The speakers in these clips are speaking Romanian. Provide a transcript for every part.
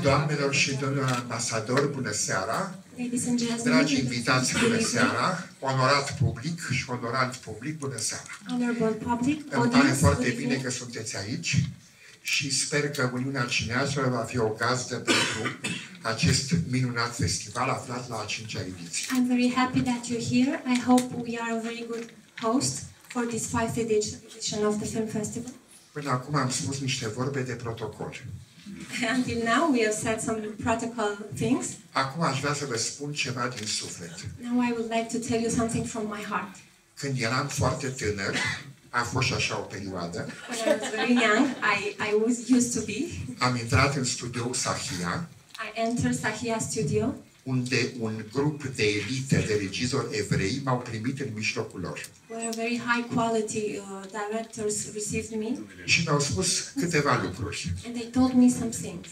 Doamnelor și domnilor ambasadori, bună seara! Dragi invitați, bună seara! Onorat public și onorant public, bună seara! Îmi pare foarte bine că sunteți aici și sper că Uniunea Cineașilor va fi o gazdă pentru acest minunat festival aflat la a 5-a ediție. I'm very happy that you're here. I hope we are a very good host for this 5th edition of the film festival. Până acum am spus niște vorbe de protocol. Until now we have said some protocol things. Acum aș vrea să vă spun ceva din suflet. Now I would like to tell you something from my heart. Când eram foarte tânăr, a fost așa o perioadă. When I was very young, I was used to be. Am intrat în studioul Sahia. I entered Sahia studio. Unde un grup de elită de regizori evrei m-au primit în mijlocul lor. Where very high quality directors received me. Și mi-au spus câteva lucruri. And they told me some things.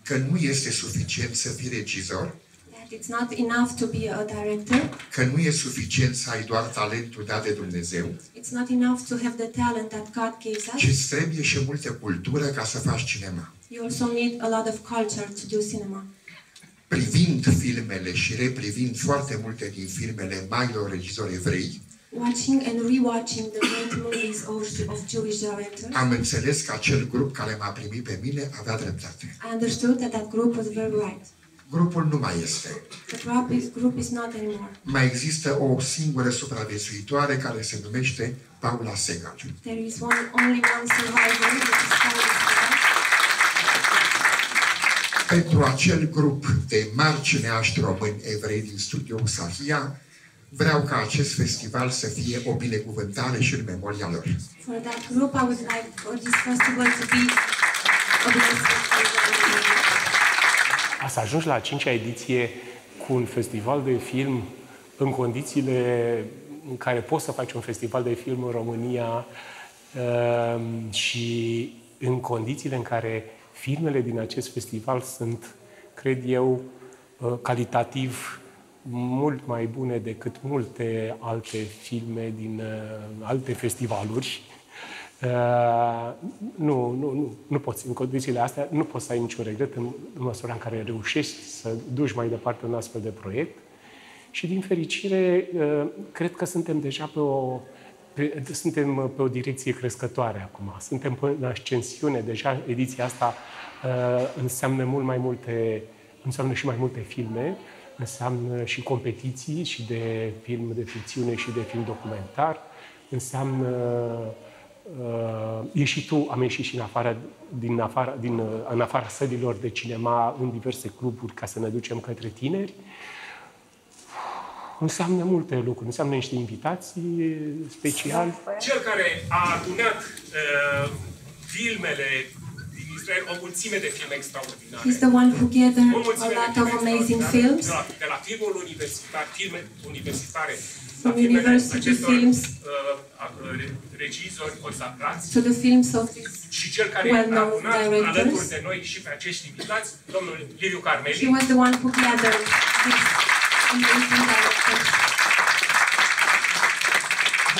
Că nu este suficient să fii regizor. That it's not enough to be a director. Că nu e suficient să ai doar talentul dat de Dumnezeu. It's not enough to have the talent that God gives us. Ci îți trebuie și multă cultură ca să faci cinema. You also need a lot of culture to do cinema. Privind filmele și reprivind foarte multe din filmele marilor regizori evrei, watching and rewatching the great movies of Jewish directors, am înțeles că acel grup care m-a primit pe mine avea dreptate. I understood that group was very right. Grupul nu mai este. The group is not anymore. Mai există o singură supraviețuitoare care se numește Paula Segal. There is only one survivor, which is Paula Segal. Pentru acel grup de mari cineaști români evrei din studioul Sahia, vreau ca acest festival să fie o binecuvântare și în memoria lor. For that group, I would like for this festival to be a blessing. Să ajungi la a 5-a ediție cu un festival de film în condițiile în care poți să faci un festival de film în România și în condițiile în care filmele din acest festival sunt, cred eu, calitativ mult mai bune decât multe alte filme din alte festivaluri. Nu poți, în condițiile astea, nu poți să ai niciun regret în măsura în care reușești să duci mai departe un astfel de proiect. Și, din fericire, cred că suntem deja pe o direcție crescătoare acum. Suntem în ascensiune. Deja ediția asta înseamnă și mai multe filme, înseamnă și competiții și de film de ficțiune și de film documentar, înseamnă am ieșit și în afara sălilor de cinema în diverse cluburi ca să ne ducem către tineri. Înseamnă multe lucruri, înseamnă niște invitații speciale. Cel care a adunat filmele din Israel, o mulțime de filme extraordinare. He's the one who gathered a lot of amazing films. De la filmul universitar, filme universitare, from university films regizori consacrați. To the films of și cel care a adunat alături de noi și pe acești invitați, domnul Liviu Carmeli. He was the one who gathered these amazing directors.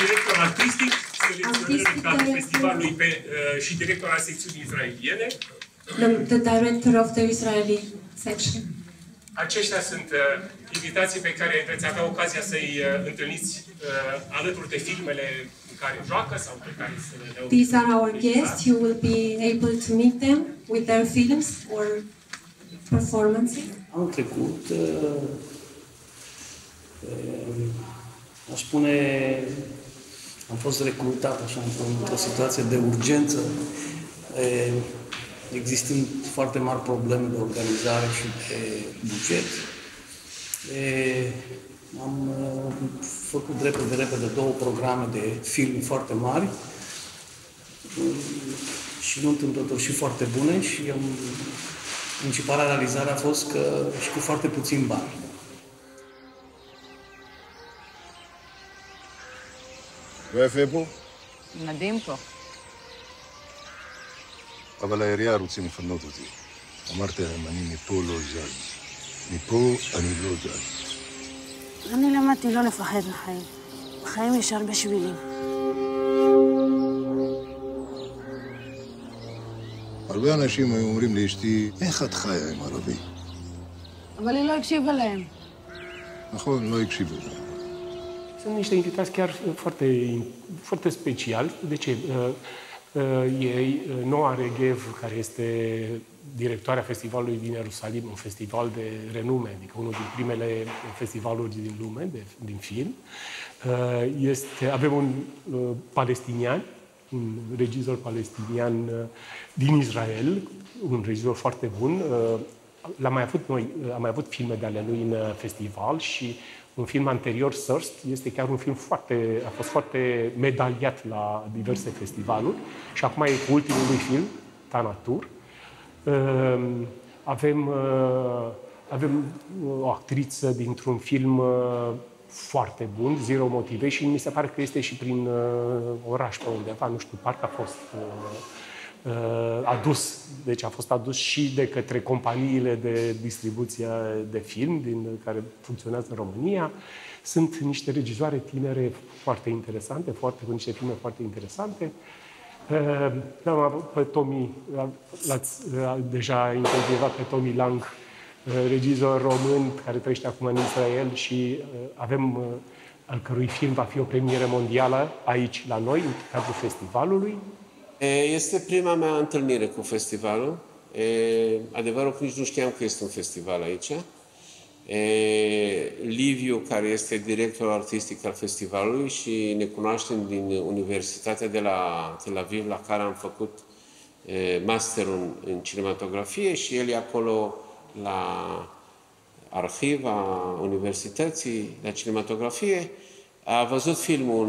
Director artistic, selecționării în cadrul festivalului și director al secțiunii israeliene. The director of the Israeli section. Aceștia sunt invitații pe care veți avea ocazia să-i întâlniți alături de filmele în care joacă sau pe care să le dau. These are our guests. You will be able to meet them with their films or performances. Anul trecut, aș spune, am fost recrutat așa într-o situație de urgență, existând foarte mari probleme de organizare și de buget. Am făcut repede 2 programe de film foarte mari și nu întâmplător și foarte bune și principala realizare a fost că și cu foarte puțin bani. ואיפה פה? מדהים פה. אבל העירייה רוצים לפנות אותי. אמרתי להם, אני מפה לא זז. מפה אני לא זז. אני למדתי לא לפחד מחיים. בחיים יש הרבה שבילים. הרבה אנשים היו אומרים לאשתי, איך את חיה עם ערבי? אבל היא לא הקשיבה להם. נכון, לא הקשיבו להם. Sunt niște invitați chiar foarte speciali. De ce? Noa Reghev, care este directoarea festivalului din Ierusalim, un festival de renume, adică unul din primele festivaluri din lume, din film. Avem un palestinian, un regizor palestinian din Israel, un regizor foarte bun. L-am mai avut noi, am mai avut filme de ale lui în festival și un film anterior, Thirst, este chiar un film a fost foarte medaliat la diverse festivaluri și acum e cu ultimul lui film, Tanatur. Avem o actriță dintr-un film foarte bun, Zero Motivation, mi se pare că este și prin oraș pe undeva, nu știu, parcă a fost adus. Deci a fost adus și de către companiile de distribuție de film care funcționează în România. Sunt niște regizoare tinere foarte interesante, cu niște filme foarte interesante. L-am avut pe Tomi, l-ați deja intervievat pe Tomi Lang, regizor român care trăiește acum în Israel și avem al cărui film va fi o premieră mondială aici la noi, în cadrul festivalului. Este prima mea întâlnire cu festivalul. Adevărul că nici nu știam că este un festival aici. Liviu, care este directorul artistic al festivalului și ne cunoaștem din Universitatea de la Tel Aviv, la care am făcut masterul în cinematografie și el e acolo la arhiva Universității la cinematografie. A văzut filmul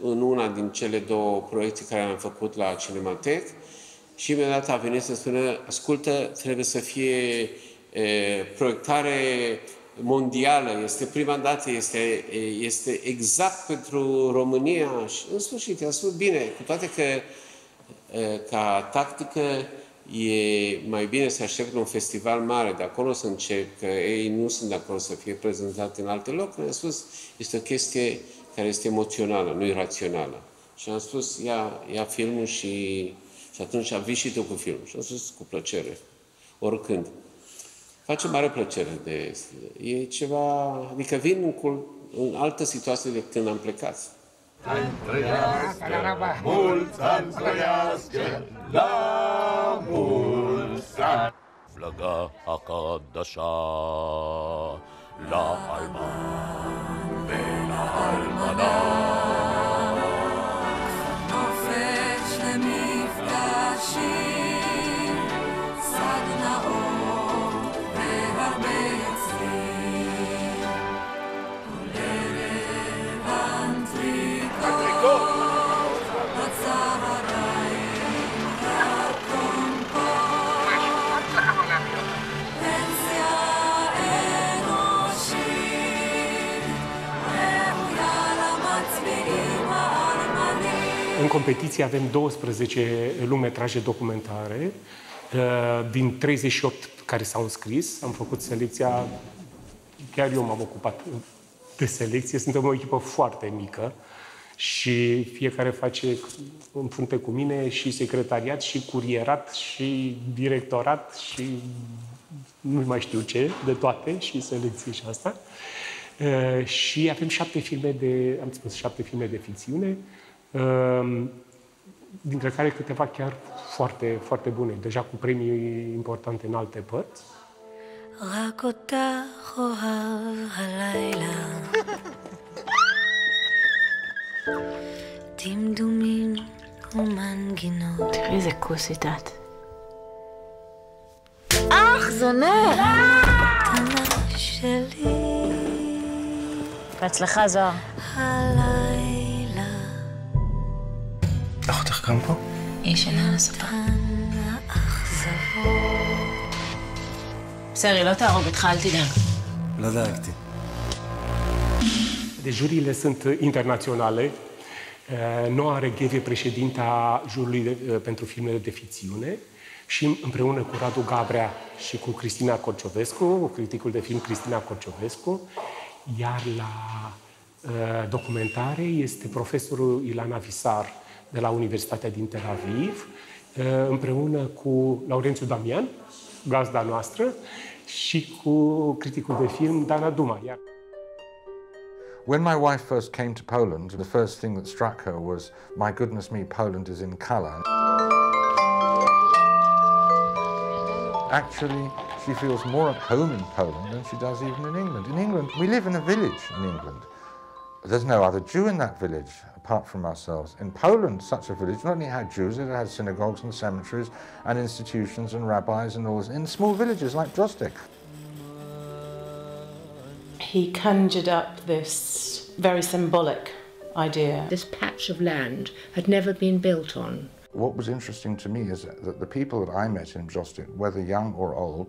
în una din cele două proiecte care am făcut la Cinematec și imediat a venit să spună, ascultă, trebuie să fie proiectare mondială, este prima dată, este exact pentru România și în sfârșit a spus bine, cu toate că ca tactică e mai bine să aștept un festival mare, de acolo să încep, că ei nu sunt de acord să fie prezentate în alte locuri. Am spus, este o chestie care este emoțională, nu irațională. Și am spus, ia filmul și atunci vii și tu cu filmul. Și am spus, cu plăcere, oricând. Face mare plăcere. E ceva, adică vin în altă situație decât când am plecat. Ani trăiască, mulți ani trăiască, la mulți ani. Vlăga הקדשה, לאלמן ולאלמנה. נופש למפגשים, סדנאות והרבה יוצרים. כל ערב אנטריקוט, בצהריים הקומפות. פנסיה אנושית, ראויה למצביעים האלמנים. În competiție avem 12 lungmetraje documentare, din 38 care s-au înscris. Am făcut selecția, chiar eu m-am ocupat de selecție, suntem o echipă foarte mică și fiecare face în frunte cu mine și secretariat, și curierat, și directorat, și nu mai știu ce, de toate, și selecție și asta. Și avem 7 filme de ficțiune, dintre care câteva chiar foarte, foarte bune, deja cu premii importante în alte părți. רק אותך אוהב הלילה, דמדומים ומנגינות. תראי איזה כוסית את. אח, זונה! קטנה שלי, בהצלחה, זוהר. הלילה אחותך גם פה? היא ישנה על הספה. כאן האכזבות. בסדר, היא לא תהרוג אותך, אל תדאג. לא דאגתי. Deci juriile sunt internaționale. Noa Reghev e președinta juriului pentru filmele de ficțiune și împreună cu Radu Gabrea și cu Cristina Corciovescu, criticul de film Cristina Corciovescu, iar la documentare este profesorul Ilana Visar de la Universitatea din Tel Aviv, împreună cu Laurențiu Damian, gazda noastră, și cu criticul de film Dana Duma. When my wife first came to Poland, the first thing that struck her was, my goodness me, Poland is in colour. Actually, she feels more at home in Poland than she does even in England. In England, we live in a village in England. There's no other Jew in that village apart from ourselves. In Poland, such a village not only had Jews, it had synagogues and cemeteries and institutions and rabbis and all this, in small villages like Drostek. He conjured up this very symbolic idea. This patch of land had never been built on. What was interesting to me is that the people that I met in Drostek, whether young or old,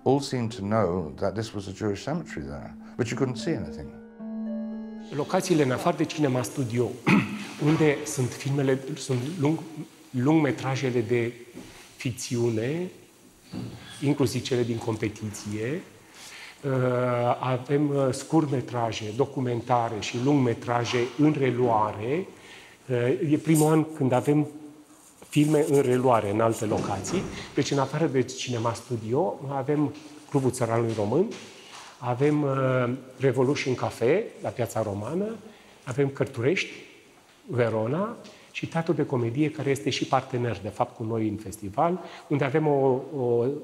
all seemed to know that this was a Jewish cemetery there, but you couldn't see anything. Locațiile în afară de cinema studio, unde sunt filmele, sunt lungmetrajele de ficțiune, inclusiv cele din competiție, avem scurtmetraje, documentare și lungmetraje în reluare. E primul an când avem filme în reluare în alte locații. Deci, în afară de cinema studio, avem Clubul Țăranului Român, avem Revolution Cafe la Piața Romană, avem Cărturești, Verona și Teatrul de Comedie, care este și partener, de fapt, cu noi în festival, unde avem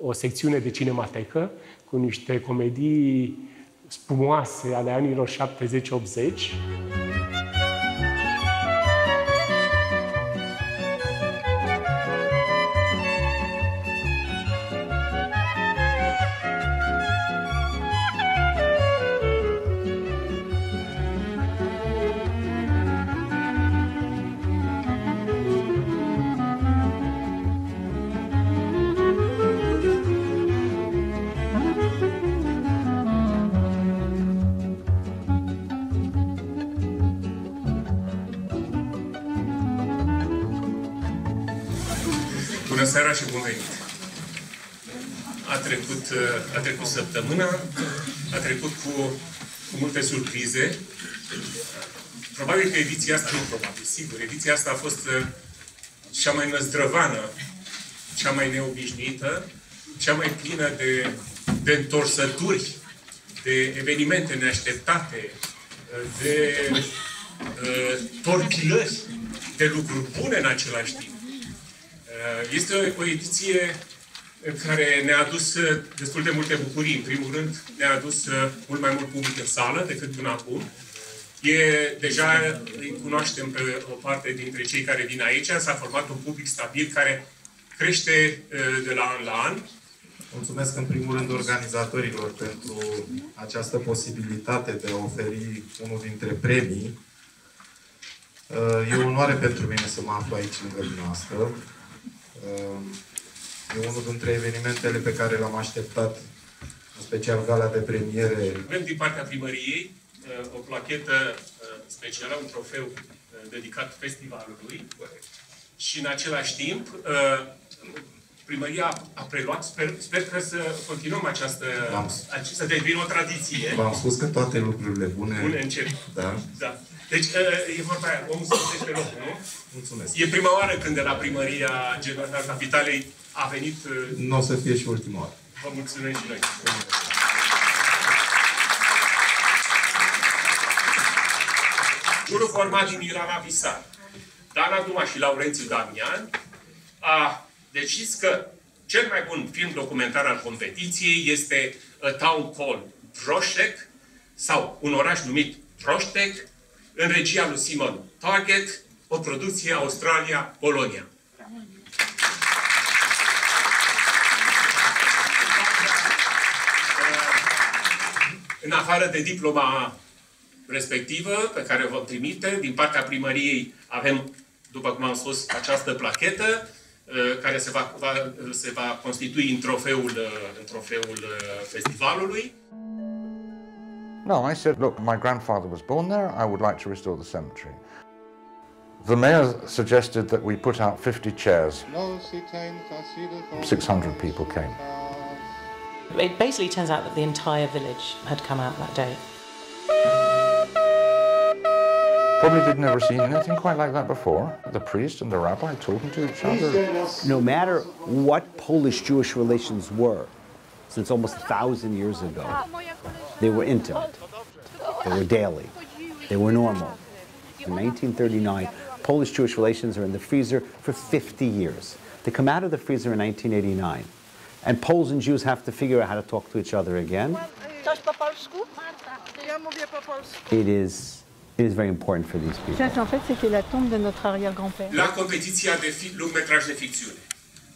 o secțiune de cinematecă cu niște comedii spumoase ale anilor 70-80. Bună seara și bun venit! A trecut săptămâna, a trecut cu multe surprize. Probabil că ediția asta, nu probabil, sigur, ediția asta a fost cea mai năzdrăvană, cea mai neobișnuită, cea mai plină de întorsături, de evenimente neașteptate, de torpilări, de lucruri bune în același timp. Este o ediție care ne-a adus destul de multe bucurii. În primul rând, ne-a adus mult mai mult public în sală decât până acum. Deja îi cunoaștem pe o parte dintre cei care vin aici. S-a format un public stabil care crește de la an la an. Mulțumesc în primul rând organizatorilor pentru această posibilitate de a oferi unul dintre premii. E o onoare pentru mine să mă aflu aici lângă dumneavoastră. E unul dintre evenimentele pe care l-am așteptat, în special gala de premiere. Avem din partea primăriei o plachetă specială, un trofeu dedicat festivalului și în același timp primăria a preluat, sper că să continuăm să devină o tradiție. V-am spus că toate lucrurile bune încep. Da. Da. Deci, e vorba aia, omul se găsește locul, nu? Mulțumesc. E prima oară când de la Primăria Generală a Capitalei a venit... Nu o să fie și ultima oară. Vă mulțumim și noi. Jurul format din Irana Visar, Dana Duma și Laurențiu Damian a decis că cel mai bun film documentar al competiției este A Town Called Drostek, sau Un oraș numit Drostek, în regia lui Simon Target, o producție Australia-Polonia. În afară de diploma respectivă, pe care o vom trimite, din partea primăriei avem, după cum am spus, această plachetă, care se va constitui în trofeul festivalului. No, I said, look, my grandfather was born there, I would like to restore the cemetery. The mayor suggested that we put out 50 chairs. 600 people came. It basically turns out that the entire village had come out that day. probably did never seen anything quite like that before. The priest and the rabbi talking to each other. No matter what Polish-Jewish relations were, since almost 1,000 years ago, they were intimate, they were daily, they were normal. In 1939, Polish-Jewish relations are in the freezer for 50 years. They come out of the freezer in 1989, and Poles and Jews have to figure out how to talk to each other again. It is very important for these people. En fait, c'était la tombe de notre arrière-grand-père. La competiția de lungmetraj de ficțiune.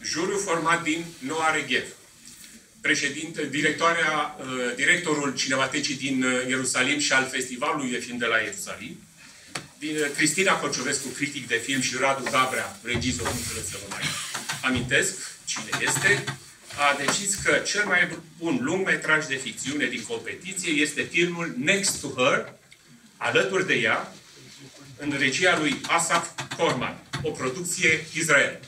Juriu format din Noa Reghev. Directorul Cinematecii din Ierusalim și al Festivalului de Film de la Ierusalim. Din Cristina Cociovescu, critic de film, și Radu Gabrea, regizor, nu trebuie să vă mai amintesc cine este, a decis că cel mai bun lungmetraj de ficțiune din competiție este filmul Next to Her, alături de ea, în regia lui Asaf Korman, o producție Israel.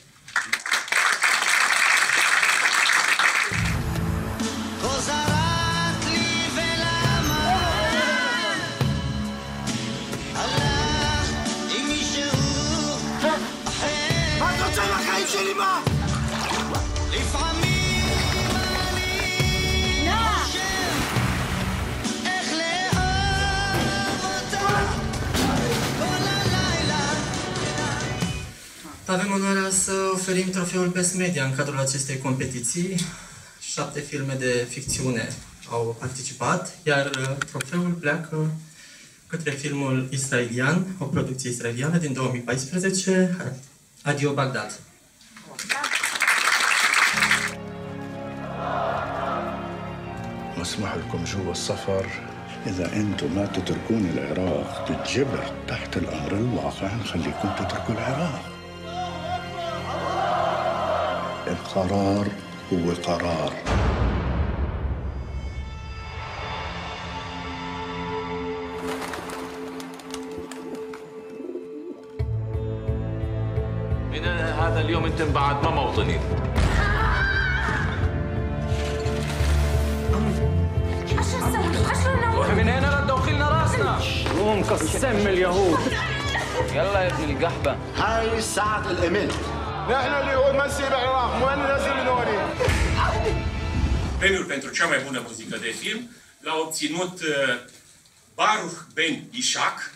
Avem onoarea să oferim trofeul Best Media în cadrul acestei competiții. 7 filme de ficțiune au participat, iar trofeul pleacă către filmul israelian, o producție israeliană din 2014, Adio Baghdad. مسموح لكم جوا السفر إذا أنتم ما تتركون العراق تتجبر تحت الأمر الواقع نخليكم تتركوا العراق. القرار هو قرار. من هذا اليوم أنتم بعد ما موطنين. من هنا ردوا خلنا راسنا. شو مقسم اليهود. يلا يا ابن القحبة. هاي ساعة الأمن. نحن اللي هو نمسي العراق مو أنا نازل من هوني. Premiul pentru cea mai bună muzică de film l-a obținut Baruch Ben Ishak,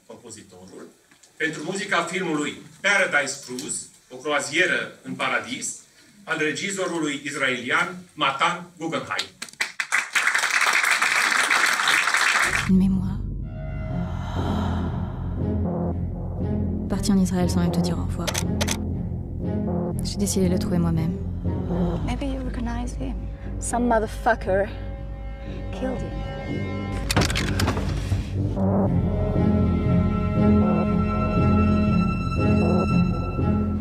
compozitorul, pentru muzica filmului Paradise Cruise, o croazieră în paradis, al regizorului israelian Matan Guggenheim. Une mémoire. Partir en Israël sans même te dire au revoir. J'ai décidé de le trouver moi-même. Maybe you recognize him. Some motherfucker killed him.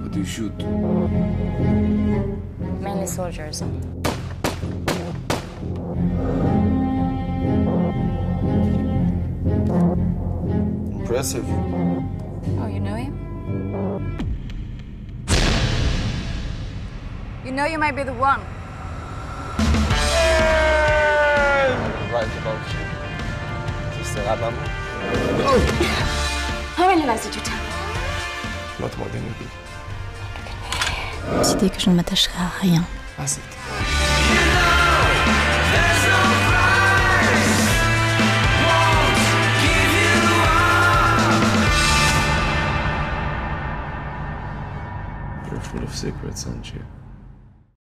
What do you shoot? Mainly soldiers. Impressive. Oh, you know him? You know you might be the one. Right about you. Tu seras maman. How many lies did you tell? Not more than you did. J'ai décidé que je ne m'attacherai à rien. Assez. You're full of secrets, aren't you?